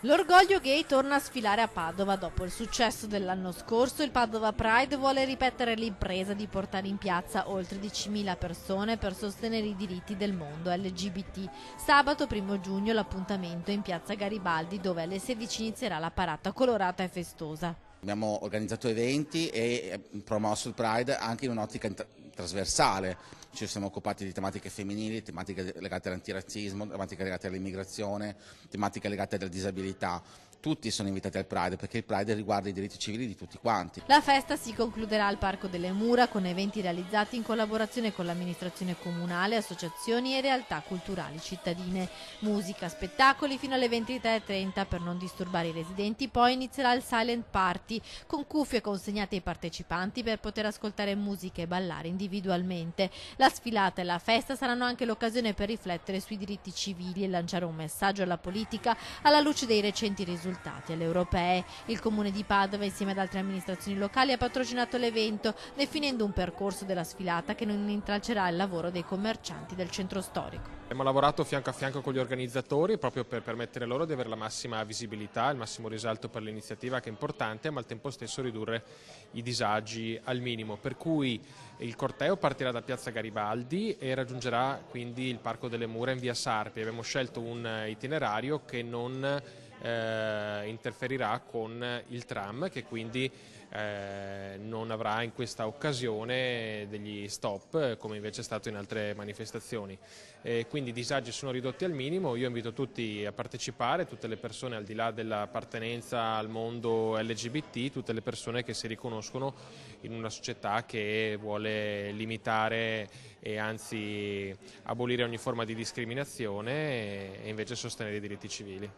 L'orgoglio gay torna a sfilare a Padova. Dopo il successo dell'anno scorso, il Padova Pride vuole ripetere l'impresa di portare in piazza oltre 10.000 persone per sostenere i diritti del mondo LGBT. Sabato 1 giugno l'appuntamento è in piazza Garibaldi, dove alle 16 inizierà la parata colorata e festosa. Abbiamo organizzato eventi e promosso il Pride anche in un'ottica trasversale. Ci siamo occupati di tematiche femminili, tematiche legate all'antirazzismo, tematiche legate all'immigrazione, tematiche legate alla disabilità. Tutti sono invitati al Pride perché il Pride riguarda i diritti civili di tutti quanti. La festa si concluderà al Parco delle Mura con eventi realizzati in collaborazione con l'amministrazione comunale, associazioni e realtà culturali cittadine. Musica, spettacoli fino alle 23:30 per non disturbare i residenti, poi inizierà il Silent Party con cuffie consegnate ai partecipanti per poter ascoltare musica e ballare individualmente. La sfilata e la festa saranno anche l'occasione per riflettere sui diritti civili e lanciare un messaggio alla politica alla luce dei recenti risultati alle europee. Il Comune di Padova, insieme ad altre amministrazioni locali, ha patrocinato l'evento, definendo un percorso della sfilata che non intralcerà il lavoro dei commercianti del centro storico. Abbiamo lavorato fianco a fianco con gli organizzatori proprio per permettere loro di avere la massima visibilità, il massimo risalto per l'iniziativa, che è importante, ma al tempo stesso ridurre i disagi al minimo. Per cui il corteo partirà da piazza Garibaldi e raggiungerà quindi il Parco delle Mura in via Sarpi. Abbiamo scelto un itinerario che non interferirà con il tram, che quindi non avrà in questa occasione degli stop come invece è stato in altre manifestazioni. Quindi i disagi sono ridotti al minimo. Io invito tutti a partecipare, tutte le persone al di là dell'appartenenza al mondo LGBT, tutte le persone che si riconoscono in una società che vuole limitare e anzi abolire ogni forma di discriminazione e invece sostenere i diritti civili.